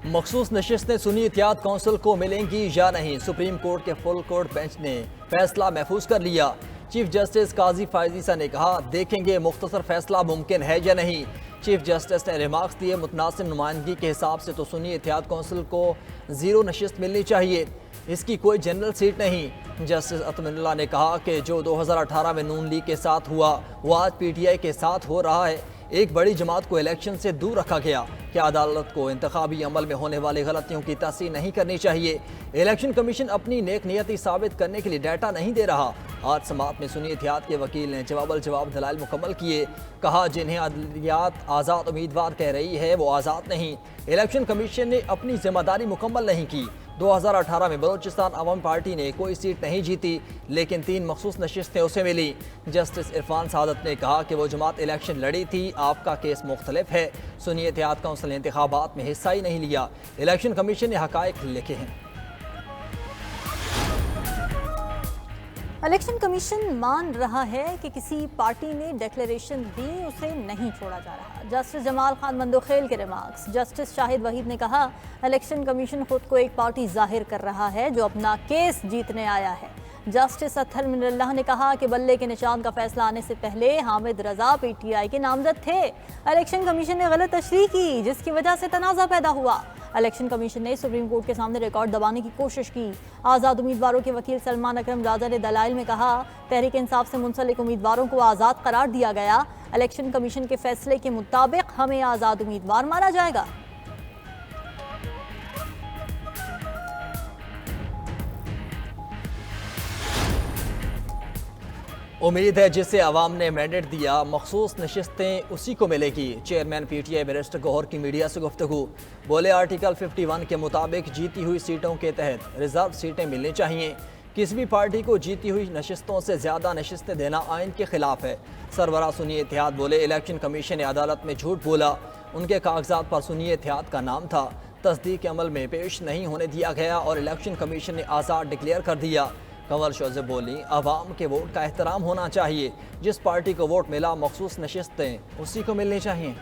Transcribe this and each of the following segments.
मखसूस नशिस्तें सुन्नी इत्तेहाद कौंसिल को मिलेंगी या नहीं, सुप्रीम कोर्ट के फुल कोर्ट बेंच ने फैसला महफूज कर लिया। चीफ जस्टिस काजी फायजीसा ने कहा, देखेंगे मुख्तसर फैसला मुमकिन है या नहीं। चीफ जस्टिस ने रिमार्क्स दिए, मुतनासिब नुमाइंदगी के हिसाब से तो सुन्नी इत्तेहाद कौंसिल को 0 नशिस्त मिलनी चाहिए, इसकी कोई जनरल सीट नहीं। जस्टिस अतमिनुल्लाह ने कहा कि जो 2018 में नून लीग के साथ हुआ वो आज PTI के साथ हो रहा है। एक बड़ी जमात को इलेक्शन से दूर रखा गया। क्या अदालत को इंतखाबी अमल में होने वाली गलतियों की तस्दीक नहीं करनी चाहिए? इलेक्शन कमीशन अपनी नेक नियति साबित करने के लिए डाटा नहीं दे रहा। आज समात में सुन्नी इत्तेहाद के वकील ने जवाब दलाइल मुकम्मल किए। कहा, जिन्हें अदलियात आज़ाद उम्मीदवार कह रही है वो आज़ाद नहीं। इलेक्शन कमीशन ने अपनी जिम्मेदारी मुकम्मल नहीं की। 2018 में बलोचिस्तान अवाम पार्टी ने कोई सीट नहीं जीती, लेकिन 3 मखसूस नशिस्तें उसे मिली। जस्टिस इरफान सादत ने कहा कि वो जमात इलेक्शन लड़ी थी, आपका केस मुख्तलिफ है। सुन्नी इत्तेहाद कौंसिल ने इंतखाबात में हिस्सा ही नहीं लिया। इलेक्शन कमीशन ने हकायक लिखे हैं। इलेक्शन कमीशन मान रहा है कि किसी पार्टी ने डिक्लेरेशन दी, उसे नहीं छोड़ा जा रहा। जस्टिस जमाल खान मंदोखेल के रिमार्क्स। जस्टिस शाहिद वहीद ने कहा, इलेक्शन कमीशन खुद को एक पार्टी जाहिर कर रहा है जो अपना केस जीतने आया है। जस्टिस अत्हर मिनल्लाह ने कहा कि बल्ले के निशान का फैसला आने से पहले हामिद रजा PTI के नामजद थे। इलेक्शन कमीशन ने गलत तशरीह की, जिसकी वजह से तनाज़ा पैदा हुआ। इलेक्शन कमीशन ने सुप्रीम कोर्ट के सामने रिकॉर्ड दबाने की कोशिश की। आज़ाद उम्मीदवारों के वकील सलमान अकरम राजा ने दलाइल में कहा, तहरीक इंसाफ से मुंसलिक उम्मीदवारों को आज़ाद करार दिया गया। इलेक्शन कमीशन के फैसले के मुताबिक हमें आज़ाद उम्मीदवार माना जाएगा। उम्मीद है जिसे अवाम ने मैंडेट दिया मखसूस नशिस्तें उसी को मिलेगी। चेयरमैन PTI बैरिस्टर गौहर की मीडिया से गुफ्तगू। बोले, आर्टिकल 51 के मुताबिक जीती हुई सीटों के तहत रिजर्व सीटें मिलनी चाहिए। किसी भी पार्टी को जीती हुई नशिस्तों से ज़्यादा नशिस्तें देना आइन के खिलाफ है। सरबराह सुन्नी इत्तेहाद बोले, इलेक्शन कमीशन ने अदालत में झूठ बोला। उनके कागजात पर सुन्नी इत्तेहाद का नाम था, तस्दीक के अमल में पेश नहीं होने दिया गया और इलेक्शन कमीशन ने आज़ाद डिक्लेयर कर दिया। कंवर शोज़ेब बोली, अवाम के वोट का एहतराम होना चाहिए। जिस पार्टी को वोट मिला मखसूस नशिस्तें उसी को मिलनी चाहिए।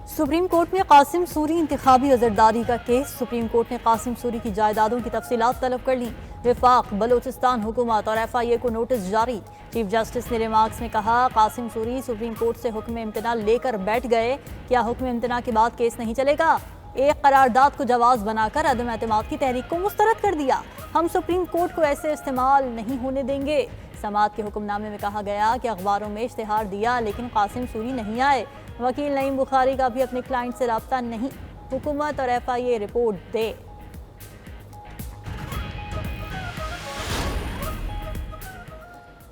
सुप्रीम कोर्ट में कासिम सूरी इंतखाबी अजरदारी का केस। सुप्रीम कोर्ट ने कासिम सूरी की जायदादों की तफसीलात तलब कर ली। विफाक, बलोचिस्तान हुकूमत और FIA को नोटिस जारी। चीफ जस्टिस ने रिमार्क्स में कहा, कासिम सूरी सुप्रीम कोर्ट से हुक्म इम्तना लेकर बैठ गए, क्या हुक्म इम्तना के बाद केस नहीं चलेगा? एक करारदाद को जवाज बनाकर अदम एतमाद की तहरीक को मुस्तरद कर दिया। हम सुप्रीम कोर्ट को ऐसे इस्तेमाल नहीं होने देंगे। समात के हुक्मनामे में कहा गया कि अखबारों में इश्तिहार दिया लेकिन कासिम सूरी नहीं आए। वकील नईम बुखारी का भी अपने क्लाइंट से राब्ता नहीं। हुकूमत और FIA रिपोर्ट दे।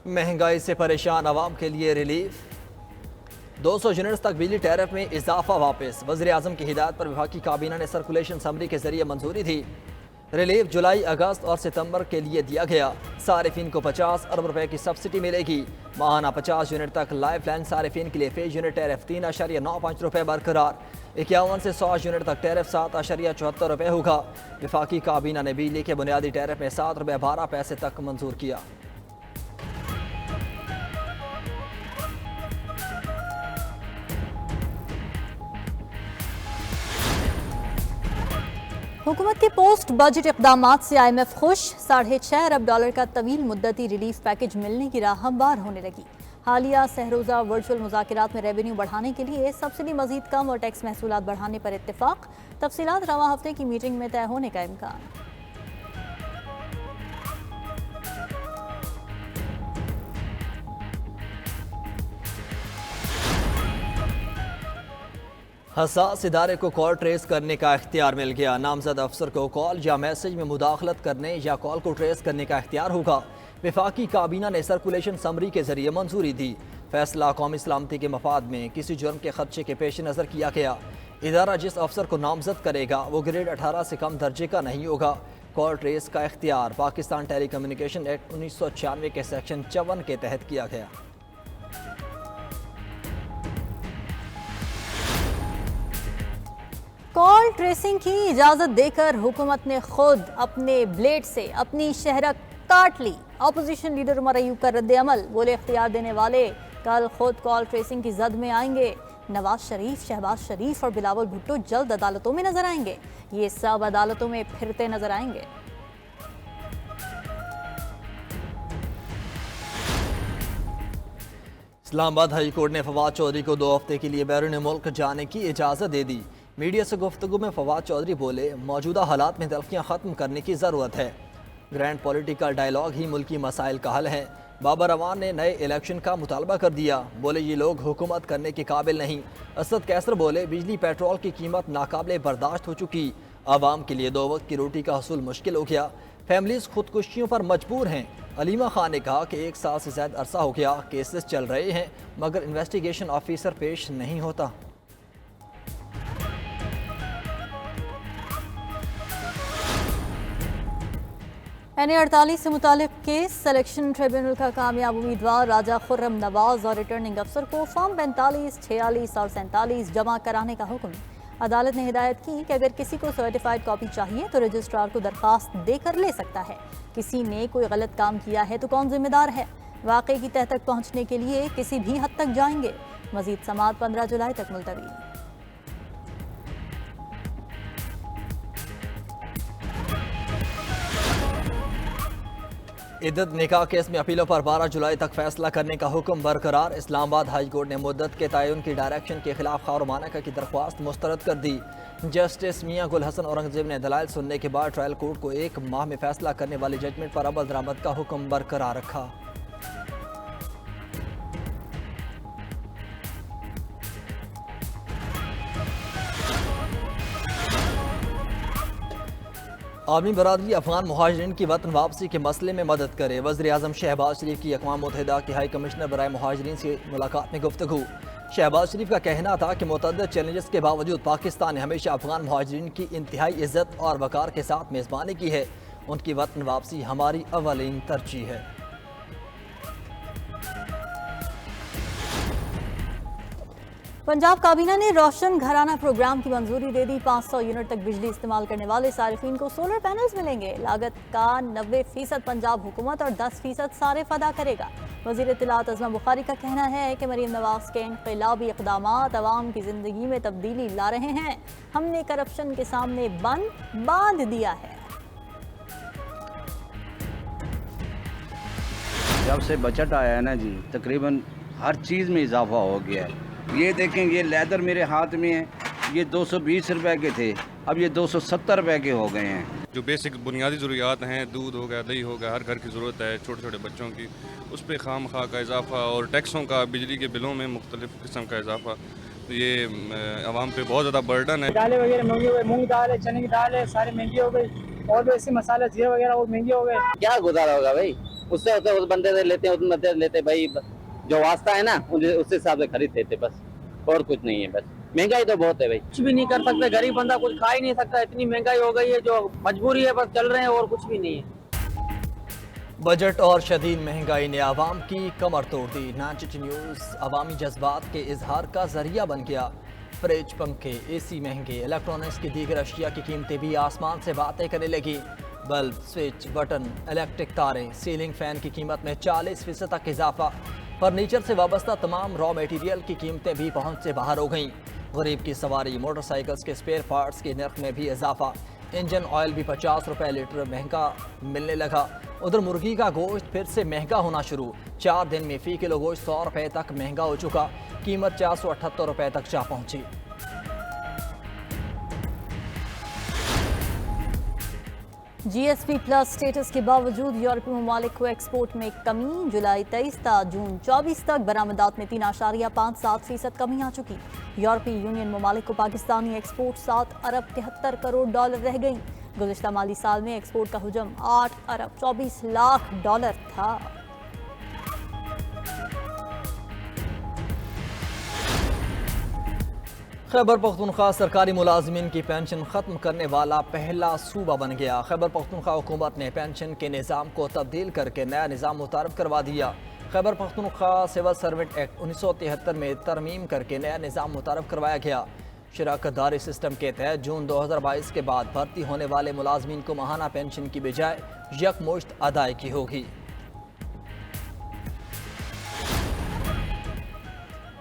महंगाई से परेशान आवाम के लिए रिलीफ। 200 यूनिट्स तक बिजली टैरिफ में इजाफा वापस। वज़ीर आज़म की हिदायत पर वफाकी काबीना ने सर्कुलेशन समरी के जरिए मंजूरी दी। रिलीफ जुलाई, अगस्त और सितंबर के लिए दिया गया। सारिफिन को 50 अरब रुपए की सब्सिडी मिलेगी। माहाना 50 यूनिट तक लाइफ लाइन सारिफिन के लिए फी यूनिट टैरिफ 3.95 रुपए बरकरार। 51 से 100 यूनिट तक टैरिफ 7.74 रुपए होगा। वफाकी काबीना ने बिजली के बुनियादी टैरिफ में 7 रुपए 12 पैसे तक मंजूर किया। हुकूमत के पोस्ट बजट इक़दामात से IMF खुश। $6.5 अरब का तवील मुद्दती रिलीफ पैकेज मिलने की राह हमवार होने लगी। हालिया सहरोज़ा वर्चुअल मुज़ाकरात में रेवेन्यू बढ़ाने के लिए सब्सिडी मज़ीद कम और टैक्स महसूलात बढ़ाने पर इत्तेफाक। तफसीलात रवा हफ्ते की मीटिंग में तय होने का इम्कान। हसास इदारे को कॉल ट्रेस करने का इख्तियार मिल गया। नामजद अफसर को कॉल या मैसेज में मुदाखलत करने या कॉल को ट्रेस करने का इख्तियार होगा। वफाकी काबीना ने सर्कुलेशन समरी के जरिए मंजूरी दी। फैसला कौमी सलामती के मफाद में किसी जुर्म के खदशे के पेश नज़र किया गया। इदारा जिस अफसर को नामजद करेगा वो ग्रेड 18 से कम दर्जे का नहीं होगा। कॉल ट्रेस का इख्तियार पाकिस्तान टेली कम्युनिकेशन एक्ट 1996 के सेक्शन 54 के तहत किया गया। कॉल ट्रेसिंग की इजाजत देकर हुकूमत ने खुद अपने ब्लेड से अपनी शहरक काट ली। अपोजिशन लीडर उमर अयूब का रद्द अमल। बोले, इख्तियार देने वाले कल खुद कॉल ट्रेसिंग की जद में आएंगे। नवाज शरीफ, शहबाज शरीफ और बिलावल भुट्टो जल्द अदालतों में नजर आएंगे। ये सब अदालतों में फिरते नजर आएंगे। इस्लामाबाद हाई कोर्ट ने फवाद चौधरी को 2 हफ्ते के लिए बैरून मुल्क जाने की इजाज़त दे दी। मीडिया से गुफ्तगू में फवाद चौधरी बोले, मौजूदा हालात में तल्खियाँ ख़त्म करने की ज़रूरत है। ग्रैंड पॉलिटिकल डायलॉग ही मुल्की मसाइल का हल है। बाबर अवान ने नए इलेक्शन का मुतालबा कर दिया। बोले, ये लोग हुकूमत करने के काबिल नहीं। असद कैसर बोले, बिजली पेट्रोल की कीमत नाकाबिले बर्दाश्त हो चुकी। आवाम के लिए 2 वक्त की रोटी का हसूल मुश्किल हो गया। फैमिलीज खुदकुशियों पर मजबूर हैं। अलीमा खान ने कहा कि 1 साल से ज़्यादा अरसा हो गया, केसेस चल रहे हैं मगर इन्वेस्टिगेशन ऑफिसर पेश नहीं होता। NA-48 से मुतालिक केस सिलेक्शन ट्रिब्यूनल का कामयाब उम्मीदवार राजा खुर्रम नवाज और रिटर्निंग अफसर को फॉर्म 45, 46 और 47 जमा कराने का हुक्म। अदालत ने हिदायत की कि अगर किसी को सर्टिफाइड कॉपी चाहिए तो रजिस्ट्रार को दरखास्त देकर ले सकता है। किसी ने कोई गलत काम किया है तो कौन जिम्मेदार है। वाकई की तह तक पहुँचने के लिए किसी भी हद तक जाएंगे। मजीद समाअत 15 जुलाई तक मुलतवी। इद्दत निकाह केस में अपीलों पर 12 जुलाई तक फैसला करने का हुक्म बरकरार। इस्लामाबाद हाई कोर्ट ने मुद्दत के तयन की डायरेक्शन के खिलाफ खारमाना की दरख्वास्त मुस्तरद कर दी। जस्टिस मियां गुल हसन औरंगजेब ने दलाइल सुनने के बाद ट्रायल कोर्ट को 1 माह में फैसला करने वाली जजमेंट पर अमल दरामद का हुक्म बरकरार रखा। आर्मी बरादरी अफगान मुहाजिरीन की वतन वापसी के मसले में मदद करे। वज़ीर आज़म शहबाज शरीफ की अक़वाम मुत्तहिदा के हाई कमिश्नर बराए मुहाजिरीन से मुलाकात में गुफ्तगू। शहबाज शरीफ का कहना था कि मुतअद्दिद चैलेंजेस के बावजूद पाकिस्तान ने हमेशा अफगान मुहाजिरीन की इंतहाई इज़्ज़त और वक़ार के साथ मेज़बानी की है। उनकी वतन वापसी हमारी अव्वलीन तरजीह है। पंजाब काबीना ने रोशन घराना प्रोग्राम की मंजूरी दे दी। 500 यूनिट तक बिजली इस्तेमाल करने वाले सारिफिन को सोलर पैनल्स मिलेंगे। लागत का 90% पंजाब हुकूमत और 10% सारिफ अदा करेगा। वज़ीर इत्तलात अज़मा बुखारी का कहना है कि मरीम नवाज के इनक़लाबी इक़दामात अवाम की ज़िंदगी में तब्दीली ला रहे हैं। हमने करप्शन के सामने बांध दिया है। जब से बजट आया है ना जी, तकरीबन हर चीज़ में इजाफा हो गया है। ये देखें, ये लेदर मेरे हाथ में है, ये 220 रुपए के थे, अब ये 270 रुपए के हो गए हैं। जो बेसिक बुनियादी ज़रूरियात हैं, दूध हो गया, दही हो गया, हर घर की ज़रूरत है छोटे छोटे बच्चों की, उस पर खामखा का इजाफा और टैक्सों का, बिजली के बिलों में मुख्तलिफ किस्म का इजाफा, तो ये आवाम पे बहुत ज़्यादा बर्डन है। दालें वगैरह महंगी हो गई, मूंग दाल है, चने की दाल है, सारी महंगी हो गई और भी ऐसे मसाले जीरा वगैरह और महंगे हो गए। क्या गुजारा होगा भाई, उससे उस बंदे से लेते हैं, उस बंदे से लेते भाई, जो वास्ता है ना उससे हिसाब से खरीद देते, बस और कुछ नहीं है। बस महंगाई तो बहुत है भाई, कुछ भी नहीं कर सकते, गरीब बंदा कुछ खा ही नहीं सकता, इतनी महंगाई हो गई है, जो मजबूरी है, बस चल रहे हैं और कुछ भी नहीं है। बजट और शदीद महंगाई ने आवाम की कमर तोड़ दी। 92 न्यूज़ अवामी जज्बात के इजहार का जरिया बन गया। फ्रिज, पंखे, AC महंगे, इलेक्ट्रॉनिक्स की दीगर अशिया की कीमतें भी आसमान से बातें करने लगी। बल्ब, स्विच, बटन, इलेक्ट्रिक तारें, सीलिंग फैन की कीमत में 40% तक इजाफा। फर्नीचर से वाबस्ता तमाम रॉ मटेरियल की कीमतें भी पहुंच से बाहर हो गईं। गरीब की सवारी, मोटरसाइकिल्स के स्पेयर पार्ट्स के नर्ख में भी इजाफा। इंजन ऑयल भी 50 रुपये लीटर महंगा मिलने लगा। उधर मुर्गी का गोश्त फिर से महंगा होना शुरू। 4 दिन में फ़ी किलो गोश्त 100 रुपये तक महंगा हो चुका। कीमत 478 रुपये तक जा पहुंची। GSP प्लस स्टेटस के बावजूद यूरोपीय ममालिक को एक्सपोर्ट में कमी। जुलाई 23 था जून 24 तक बरामदात में 3.57% कमी आ चुकी। यूरोपीय यूनियन ममालिक को पाकिस्तानी एक्सपोर्ट 7 अरब 73 करोड़ डॉलर रह गई। गुज़िश्ता माली साल में एक्सपोर्ट का हुजम 8 अरब 24 लाख डॉलर था। खैबर पख्तूनख्वा सरकारी मुलाजमीन की पेंशन ख़त्म करने वाला पहला सूबा बन गया। खैबर पख्तूनख्वा हुकूमत ने पेंशन के निज़ाम को तब्दील करके नया निज़ाम मुतारफ़ करवा दिया। Khyber Pakhtunkhwa civil servant act 1973 में तरमीम करके नया निज़ाम मुतारफ़ करवाया गया। शराकतदारी सिस्टम के तहत जून 2022 के बाद भर्ती होने वाले मुलाजमीन को माहाना पेंशन की बजाय यकमुश्त अदायगी होगी।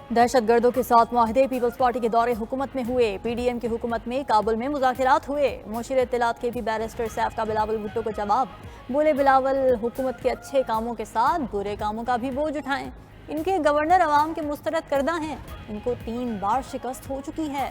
दहशतगर्दों के साथ मुआहदे, पीपल्स पार्टी के दौरे हुकूमत में हुए। पीडीएम की हुकूमत में काबुल में मुज़ाकरात हुए। मुशीर इत्तलात के भी बैरिस्टर सैफ का बिलावल भुट्टो को जवाब। बोले बिलावल, हुकूमत के अच्छे कामों के साथ बुरे कामों का भी बोझ उठाएं। इनके गवर्नर अवाम के मुस्तरद करदा हैं। इनको 3 बार शिकस्त हो चुकी है।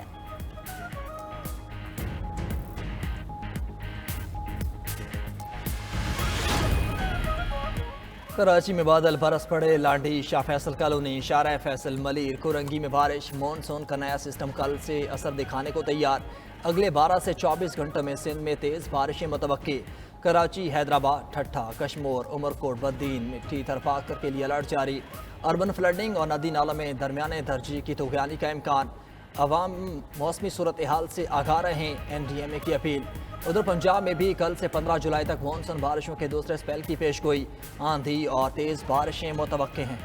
कराची में बादल बरस पड़े। लाडी, शाह फैसल कॉलोनी, शारा फैसल, मलिर, कुरंगी में बारिश। मॉनसून का नया सिस्टम कल से असर दिखाने को तैयार। अगले 12 से 24 घंटों में सिंध में तेज़ बारिशें मुतवक्की। कराची, हैदराबाद, ठट्ठा, कश्मोर, उमरकोट, बद्दीन, मिट्टी, थरपाकर के लिए अलर्ट जारी। अर्बन फ्लडिंग और नदी नालों में दरमियाने दर्जे की तूफ़ानी का इम्कान। अवाम मौसमी सूरत हाल से आगाह रहें, NDMA की अपील। उधर पंजाब में भी कल से 15 जुलाई तक मानसून बारिशों के दूसरे स्पेल की पेशगोई। आंधी और तेज़ बारिशें मुतवक्के हैं।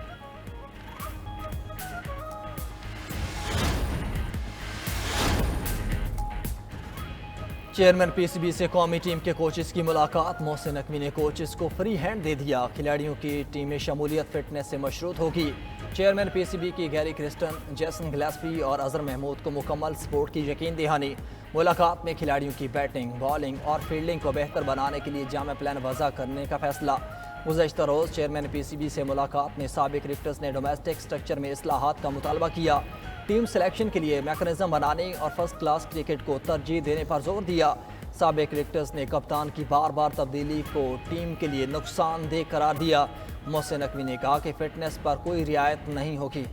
चेयरमैन PCB से कौमी टीम के कोचेस की मुलाकात। मोहसिन नकवी ने कोचेस को फ्री हैंड दे दिया। खिलाड़ियों की टीम में शमूलियत फिटनेस से मशरूत होगी। चेयरमैन PCB की गैरी क्रिस्टन, जैसन गिलेस्पी और अजहर महमूद को मुकम्मल सपोर्ट की यकीन दहानी। मुलाकात में खिलाड़ियों की बैटिंग, बॉलिंग और फील्डिंग को बेहतर बनाने के लिए जामा प्लान वज़ा करने का फैसला। गुज़श्ता रोज़ चेयरमैन PCB से मुलाकात में साबिक क्रिकेटर्स ने डोमेस्टिक स्ट्रक्चर में इस्लाहात का मुतालबा किया। टीम सिलेक्शन के लिए मैकेनिज्म बनाने और फर्स्ट क्लास क्रिकेट को तरजीह देने पर जोर दिया। साबिक क्रिकेटर्स ने कप्तान की बार बार तब्दीली को टीम के लिए नुकसानदेह करार दिया। मोहसिन नकवी ने कहा कि फिटनेस पर कोई रियायत नहीं होगी।